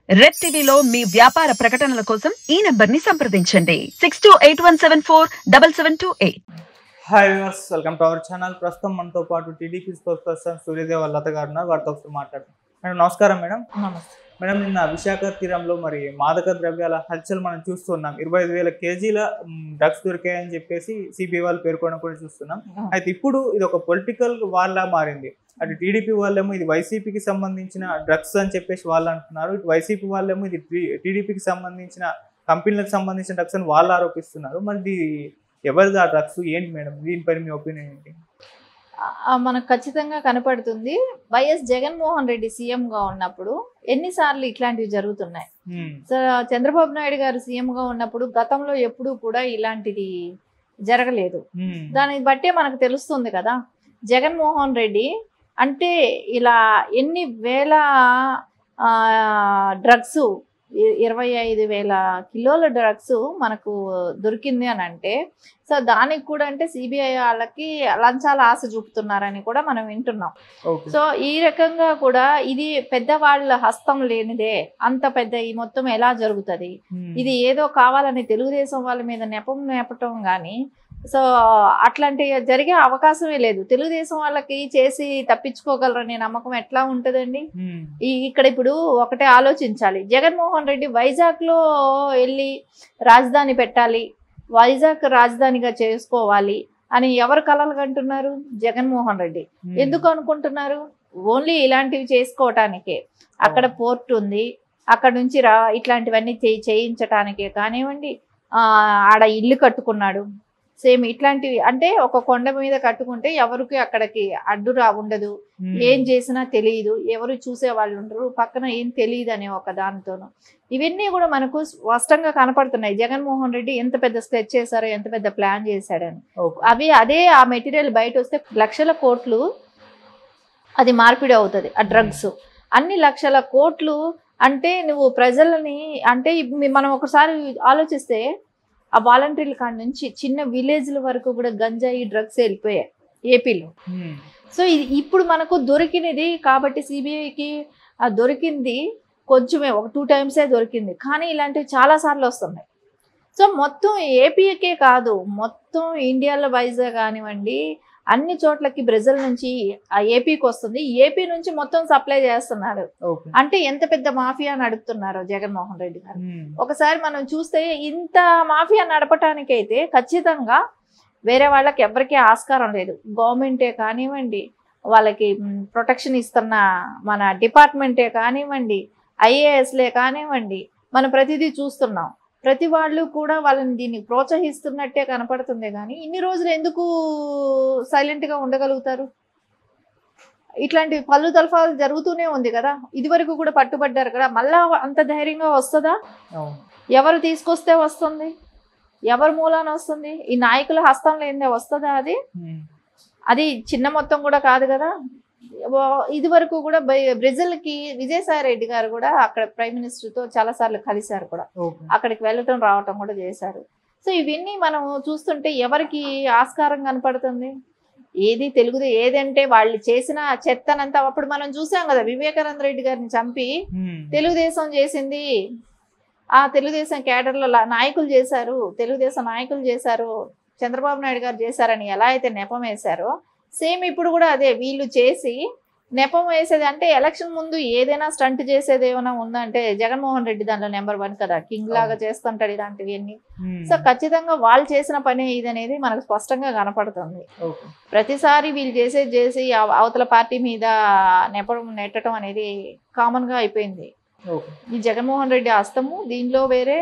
Red టీవీలో మీ వ్యాపార ప్రకటనల కోసం ఈ నెంబర్ ని సంప్రదించండి 6281747728. Hi viewers, welcome to our channel. ప్రస్తుతం మనతో పాటు టీడీపీ స్పోర్ట్స్ పర్సన్ సూర్యదేవ లత గారు ఉన్నారు. వారితో ఒకసారి మాట్లాడుతున్నాం. మేడం నమస్కారం. మేడం నమస్తే మేడం నిన్న విశాఖ తీరంలో మరి మాదక ద్రవ్యాల హల్చల్ మనం చూస్తున్నాం. 25,000 కేజీల డ్రగ్స్ దొరికాయని చెప్పేసి సిబిఐ వాళ్ళు పేర్కొనడం కూడా చూస్తున్నాం. అయితే ఇప్పుడు ఇది ఒక పొలిటికల్ వార్ లా మారింది. అటు టీడీపీ వాళ్ళేమో ఇది వైసీపీకి సంబంధించిన డ్రగ్స్ అని చెప్పేసి వాళ్ళు అంటున్నారు. ఇటు వైసీపీ వాళ్ళేమో ఇది టీడీపీకి సంబంధించిన కంపెనీలకు సంబంధించిన డ్రగ్స్ అని వాళ్ళు ఆరోపిస్తున్నారు. మరి ఎవరిది ఆ డ్రగ్స్ ఏంటి మేడం? దీనిపైన మీ ఒపీనియన్ ఏంటి? మనకు ఖచ్చితంగా కనపడుతుంది. వైఎస్ జగన్మోహన్ రెడ్డి సీఎంగా ఉన్నప్పుడు ఎన్నిసార్లు ఇట్లాంటివి జరుగుతున్నాయి. సో చంద్రబాబు నాయుడు గారు సీఎంగా ఉన్నప్పుడు గతంలో ఎప్పుడూ కూడా ఇలాంటిది జరగలేదు. దాన్ని బట్టే మనకు తెలుస్తుంది కదా. జగన్మోహన్ రెడ్డి అంటే ఇలా ఎన్ని వేల డ్రగ్స్ 25,000 కిలోల డ్రగ్స్ మనకు దొరికింది అని అంటే, సో దానికి కూడా అంటే సిబిఐ వాళ్ళకి లంచాల ఆశ చూపుతున్నారని కూడా మనం వింటున్నాం. సో ఈ రకంగా కూడా ఇది పెద్దవాళ్ళ హస్తం లేనిదే అంత పెద్ద ఈ మొత్తం ఎలా జరుగుతుంది? ఇది ఏదో కావాలని తెలుగుదేశం వాళ్ళ మీద నేపటం కానీ సో అట్లాంటి జరిగే అవకాశమే లేదు. తెలుగుదేశం వాళ్ళకి చేసి తప్పించుకోగలరనే నమ్మకం ఎట్లా ఉంటుందండి? ఇక్కడ ఇప్పుడు ఒకటే ఆలోచించాలి. జగన్మోహన్ రెడ్డి వైజాగ్ లో వెళ్ళి రాజధాని పెట్టాలి, వైజాగ్ రాజధానిగా చేసుకోవాలి అని ఎవరు కలలు కంటున్నారు? జగన్మోహన్ రెడ్డి. ఎందుకు అనుకుంటున్నారు? ఓన్లీ ఇలాంటివి చేసుకోవటానికే. అక్కడ పోర్ట్ ఉంది, అక్కడ నుంచి ఇట్లాంటివన్నీ చేయించటానికే కానివ్వండి. ఆడ ఇల్లు కట్టుకున్నాడు. సేమ్ ఇట్లాంటివి అంటే ఒక కొండ మీద కట్టుకుంటే ఎవరికి అక్కడికి అడ్డు ఉండదు, ఏం చేసినా తెలియదు, ఎవరు చూసే వాళ్ళు ఉండరు, పక్కన ఏం తెలియదు అనే ఒక దానితోనూ ఇవన్నీ కూడా మనకు స్పష్టంగా కనపడుతున్నాయి. జగన్మోహన్ రెడ్డి ఎంత పెద్ద స్కెచ్ చేశారో, ఎంత పెద్ద ప్లాన్ చేశాడని. అదే ఆ మెటీరియల్ బయట వస్తే లక్షల కోట్లు అది మార్పిడి అవుతుంది. ఆ డ్రగ్స్ అన్ని లక్షల కోట్లు అంటే నువ్వు ప్రజలని అంటే మనం ఒకసారి ఆలోచిస్తే ఆ వాలంటీర్ల కాడ నుంచి చిన్న విలేజ్ల వరకు కూడా గంజాయి డ్రగ్స్ వెళ్ళిపోయాయి ఏపీలో. సో ఇప్పుడు మనకు దొరికినది కాబట్టి సిబిఐకి దొరికింది కొంచెమే, ఒక 2 టైమ్సే దొరికింది. కానీ ఇలాంటివి చాలా సార్లు వస్తున్నాయి. సో మొత్తం ఏపీకే కాదు, మొత్తం ఇండియాలో వైజాగ్ కానివ్వండి అన్ని చోట్లకి బ్రెజిల్ నుంచి ఆ ఏపీకి వస్తుంది. ఏపీ నుంచి మొత్తం సప్లై చేస్తున్నారు. అంటే ఎంత పెద్ద మాఫియా నడుపుతున్నారో జగన్మోహన్ రెడ్డి గారు. ఒకసారి మనం చూస్తే ఇంత మాఫియా నడపటానికైతే ఖచ్చితంగా వేరే వాళ్ళకి ఎవరికీ ఆస్కారం లేదు. గవర్నమెంటే కానివ్వండి, వాళ్ళకి ప్రొటెక్షన్ ఇస్తున్న మన డిపార్ట్మెంటే కానివ్వండి, ఐఏఎస్లే కానివ్వండి, మనం ప్రతిదీ చూస్తున్నాం. ప్రతి వాళ్ళు కూడా వాళ్ళని దీన్ని ప్రోత్సహిస్తున్నట్టే కనపడుతుంది. కానీ ఇన్ని రోజులు ఎందుకు సైలెంట్గా ఉండగలుగుతారు? ఇట్లాంటి పళ్ళు తలఫాలు జరుగుతూనే ఉంది కదా. ఇదివరకు కూడా పట్టుబడ్డారు కదా. మళ్ళా అంత ధైర్యంగా వస్తుందా? ఎవరు తీసుకొస్తే వస్తుంది? ఎవరి మూలాన వస్తుంది? ఈ నాయకుల హస్తం లేదే వస్తుందా? అది చిన్న మొత్తం కూడా కాదు కదా. ఇది వరకు కూడా బ్రెజిల్కి విజయసాయి రెడ్డి గారు కూడా అక్కడ ప్రైమ్ మినిస్టర్తో చాలా సార్లు కలిశారు కూడా. అక్కడికి వెళ్ళటం రావటం కూడా చేశారు. సో ఇవన్నీ మనం చూస్తుంటే ఎవరికి ఆస్కారం కనపడుతుంది? ఏది తెలుగుది ఏదంటే వాళ్ళు చేసిన చెత్తనంతా అప్పుడు మనం చూసాం కదా. వివేకానంద రెడ్డి గారిని చంపి తెలుగుదేశం చేసింది, ఆ తెలుగుదేశం కేడర్లో నాయకులు చేశారు, తెలుగుదేశం నాయకులు చేశారు, చంద్రబాబు నాయుడు గారు చేశారని ఎలా అయితే నెపం వేశారో సేమ్ ఇప్పుడు కూడా అదే వీళ్ళు చేసి నెపం వేసేది. అంటే ఎలక్షన్ ముందు ఏదైనా స్టంట్ చేసేది ఏమైనా ఉందంటే జగన్మోహన్ రెడ్డి దాంట్లో నెంబర్ 1 కదా. కింగ్ లాగా చేస్తుంటాడు ఇలాంటివి అన్ని. సో ఖచ్చితంగా వాళ్ళు చేసిన పనే ఇది అనేది మనకు స్పష్టంగా కనపడుతుంది. ప్రతిసారి వీళ్ళు చేసి అవతల పార్టీ మీద నెట్టడం అనేది కామన్ గా అయిపోయింది. ఈ జగన్మోహన్ రెడ్డి హస్తము దీనిలో వేరే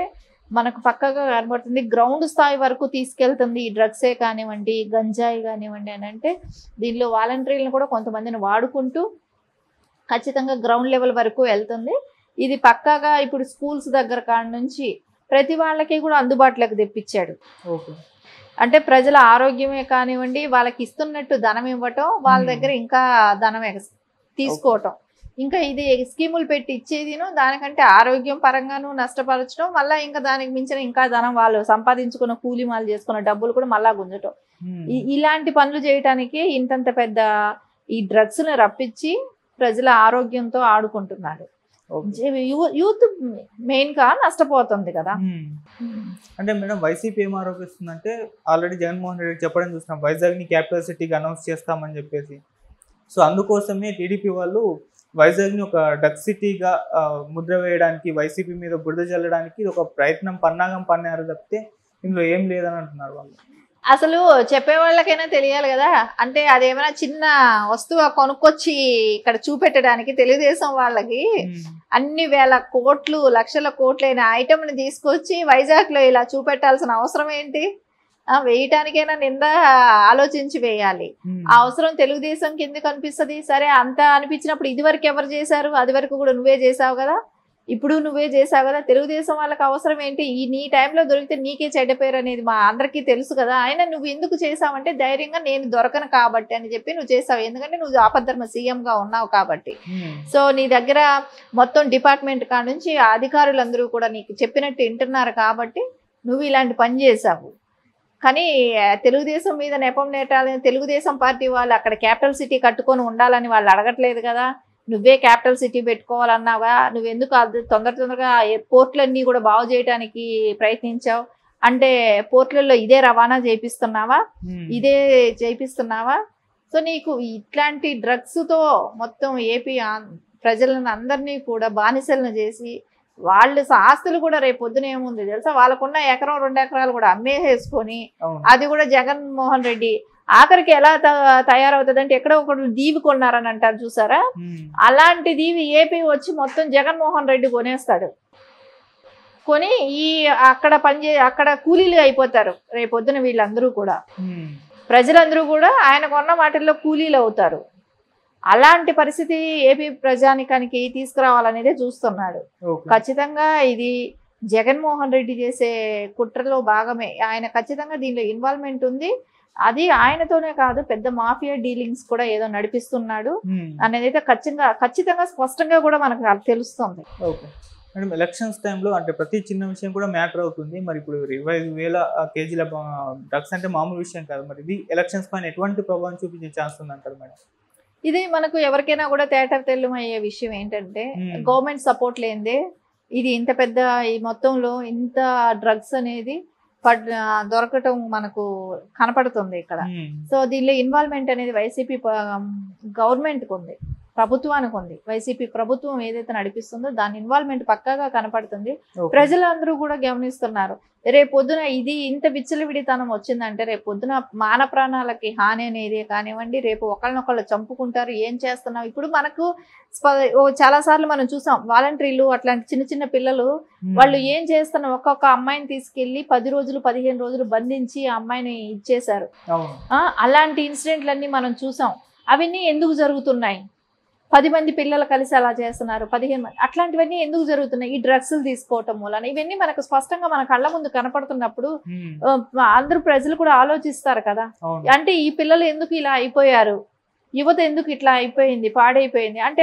మనకు పక్కగా కనబడుతుంది. గ్రౌండ్ స్థాయి వరకు తీసుకెళ్తుంది ఈ డ్రగ్సే కానివ్వండి, గంజాయి కానివ్వండి అని అంటే దీనిలో వాలంటీర్లను కూడా కొంతమందిని వాడుకుంటూ ఖచ్చితంగా గ్రౌండ్ లెవెల్ వరకు వెళ్తుంది. ఇది పక్కాగా ఇప్పుడు స్కూల్స్ దగ్గర కాడ నుంచి ప్రతి వాళ్ళకి కూడా అందుబాటులోకి తెప్పించాడు. అంటే ప్రజల ఆరోగ్యమే కానివ్వండి, వాళ్ళకి ఇస్తున్నట్టు ధనం ఇవ్వటం, వాళ్ళ దగ్గర ఇంకా ధనం తీసుకోవటం, ఇంకా ఇది స్కీములు పెట్టి ఇచ్చేదిను, దానికంటే ఆరోగ్యం పరంగాను నష్టపరచడం, మళ్ళీ ఇంకా దానికి మించిన ఇంకా ధనం వాళ్ళు సంపాదించుకున్న కూలీ మాలు చేసుకున్న డబ్బులు కూడా మళ్ళా గుంజటం. ఇలాంటి పనులు చేయటానికి ఇంతంత పెద్ద ఈ డ్రగ్స్ని రప్పించి ప్రజల ఆరోగ్యంతో ఆడుకుంటున్నాడు. యూత్ మెయిన్ గా నష్టపోతుంది కదా. అంటే మేడం వైసీపీ ఏం ఆరోపిస్తుందంటే ఆల్రెడీ జగన్మోహన్ రెడ్డి చెప్పడం చూస్తున్నాం, వైజాగ్ ని క్యాపిటల్ సిటీగా అనౌన్స్ చేస్తామని చెప్పేసి. సో అందుకోసమే టీడీపీ వాళ్ళు వైజాగ్ ని ఒక డక్ సిటీగా ముద్ర వేయడానికి, వైసీపీ మీద బురద జల్లడానికి ఒక ప్రయత్నం పన్నాగం పన్నారు తప్పితే ఇందులో ఏం లేదని అంటున్నారు వాళ్ళు. అసలు చెప్పే వాళ్ళకైనా తెలియాలి కదా. అంటే అదేమైనా చిన్న వస్తువు కొనుక్కొచ్చి ఇక్కడ చూపెట్టడానికి తెలుగుదేశం వాళ్ళకి అన్ని వేల కోట్లు లక్షల కోట్లైన ఐటమ్ని తీసుకొచ్చి వైజాగ్ లో ఇలా చూపెట్టాల్సిన అవసరం ఏంటి? వేయటానికైనా నింద ఆలోచించి వేయాలి. ఆ అవసరం తెలుగుదేశం కింద కనిపిస్తుంది. సరే అంత అనిపించినప్పుడు ఇది వరకు ఎవరు చేశారు? అది వరకు కూడా నువ్వే చేసావు కదా, ఇప్పుడు నువ్వే చేసావు కదా. తెలుగుదేశం వాళ్ళకి అవసరం ఏంటి? నీ టైంలో దొరికితే నీకే చెడ్డ పేరు అనేది మా అందరికీ తెలుసు కదా. అయినా నువ్వు ఎందుకు చేసావంటే ధైర్యంగా నేను దొరకను కాబట్టి అని చెప్పి నువ్వు చేసావు. ఎందుకంటే నువ్వు ఆపద్ధర్మ సీఎంగా ఉన్నావు కాబట్టి. సో నీ దగ్గర మొత్తం డిపార్ట్మెంట్ కాడ నుంచి అధికారులందరూ కూడా నీకు చెప్పినట్టు వింటున్నారు కాబట్టి నువ్వు ఇలాంటి పని చేసావు. కానీ తెలుగుదేశం మీద నెపం నేటాలని తెలుగుదేశం పార్టీ వాళ్ళు అక్కడ క్యాపిటల్ సిటీ కట్టుకొని ఉండాలని వాళ్ళు అడగట్లేదు కదా. నువ్వే క్యాపిటల్ సిటీ పెట్టుకోవాలన్నావా? నువ్వెందుకు తొందరగా పోర్ట్లన్నీ కూడా బాగు చేయడానికి ప్రయత్నించావు? అంటే పోర్ట్లలో ఇదే రవాణా చేపిస్తున్నావా? ఇదే చేపిస్తున్నావా? సో నీకు ఇట్లాంటి డ్రగ్స్తో మొత్తం ఏపీ ప్రజలను అందరినీ కూడా బానిసలను చేసి వాళ్ళ ఆస్తులు కూడా రేపు పొద్దున ఏముంది తెలుసా, వాళ్ళకున్న 1-2 ఎకరాలు కూడా అమ్మేసేసుకొని, అది కూడా జగన్మోహన్ రెడ్డి ఆఖరికి ఎలా తయారవుతుంది అంటే ఎక్కడో ఒకటి దీవి కొన్నారని అంటారు చూసారా, అలాంటి దీవి ఏపీ వచ్చి మొత్తం జగన్మోహన్ రెడ్డి కొనేస్తాడు. కొని అక్కడ కూలీలు అయిపోతారు రేపొద్దున వీళ్ళందరూ కూడా. ప్రజలందరూ కూడా ఆయన కొన్న వాటిల్లో కూలీలు అవుతారు. అలాంటి పరిస్థితి ఏపీ ప్రజానికానికి తీసుకురావాలనేదే చూస్తున్నాడు. ఖచ్చితంగా ఇది జగన్మోహన్ రెడ్డి చేసే కుట్రలో భాగమే. ఆయన ఖచ్చితంగా దీనిలో ఇన్వాల్వ్మెంట్ ఉంది. అది ఆయనతోనే కాదు, పెద్ద మాఫియా డీలింగ్స్ కూడా ఏదో నడిపిస్తున్నాడు అనేది అయితే ఖచ్చితంగా స్పష్టంగా కూడా మనకు తెలుస్తుంది. ఓకే మేడం, ఎలక్షన్స్ టైంలో అంటే ప్రతి చిన్న విషయం కూడా మ్యాటర్ అవుతుంది. మరి ఇప్పుడు 25,000 కేజీల డ్రగ్స్ అంటే మామూలు విషయం కాదు. మరి ఇది ఎలక్షన్స్ పైన ఎటువంటి ప్రభావం చూపించే ఛాన్స్ ఉంది అంటారు మేడం? ఇది మనకు ఎవరికైనా కూడా తెల్లమయ్యే విషయం ఏంటంటే గవర్నమెంట్ సపోర్ట్ లేనిదే ఇది ఇంత పెద్ద ఈ మొత్తంలో ఇంత డ్రగ్స్ అనేది దొరకటం మనకు కనపడుతుంది ఇక్కడ. సో దీనిలో ఇన్వాల్వ్మెంట్ అనేది వైసీపీ గవర్నమెంట్కి ఉంది, ప్రభుత్వానికి ఉంది. వైసీపీ ప్రభుత్వం ఏదైతే నడిపిస్తుందో దాని ఇన్వాల్వ్మెంట్ పక్కాగా కనపడుతుంది. ప్రజలందరూ కూడా గమనిస్తున్నారు. రేపు పొద్దున ఇది ఇంత విచ్చలవిడితనం వచ్చిందంటే రేపు పొద్దున మాన ప్రాణాలకి హాని అనేది కానివ్వండి, రేపు ఒకళ్ళనొకళ్ళు చంపుకుంటారు. ఏం చేస్తున్నాం ఇప్పుడు మనకు చాలా సార్లు మనం చూసాం, వాలంటీర్లు అట్లాంటి చిన్న చిన్న పిల్లలు వాళ్ళు ఏం చేస్తున్నారు, ఒక్కొక్క అమ్మాయిని తీసుకెళ్లి 10 రోజులు 15 రోజులు బంధించి ఆ అమ్మాయిని ఇచ్చేశారు. అలాంటి ఇన్సిడెంట్లన్నీ మనం చూసాం. అవన్నీ ఎందుకు జరుగుతున్నాయి? 10 మంది పిల్లలు కలిసి అలా చేస్తున్నారు, 15 మంది, అట్లాంటివన్నీ ఎందుకు జరుగుతున్నాయి? ఈ డ్రగ్స్లు తీసుకోవటం మూలన. ఇవన్నీ మనకు స్పష్టంగా మన కళ్ళ ముందు కనపడుతున్నప్పుడు అందరూ ప్రజలు కూడా ఆలోచిస్తారు కదా. అంటే ఈ పిల్లలు ఎందుకు ఇలా అయిపోయారు, యువత ఎందుకు ఇట్లా అయిపోయింది, పాడైపోయింది అంటే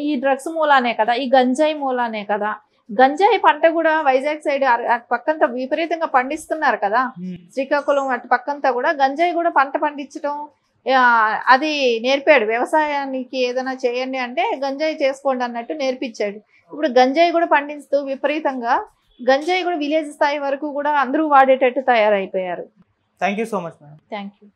ఈ డ్రగ్స్ మూలానే కదా, ఈ గంజాయి మూలానే కదా. గంజాయి పంట కూడా వైజాగ్ సైడ్ అటు పక్కంతా విపరీతంగా పండిస్తున్నారు కదా. శ్రీకాకుళం అటు పక్కంతా కూడా గంజాయి కూడా పంట పండించడం అది నేర్పాడు. వ్యవసాయానికి ఏదైనా చేయండి అంటే గంజాయి చేసుకోండి అన్నట్టు నేర్పించాడు. ఇప్పుడు గంజాయి కూడా పండిస్తూ విపరీతంగా గంజాయి కూడా విలేజ్ స్థాయి వరకు కూడా అందరూ వాడేటట్టు తయారైపోయారు. Thank you so much madam. Thank you.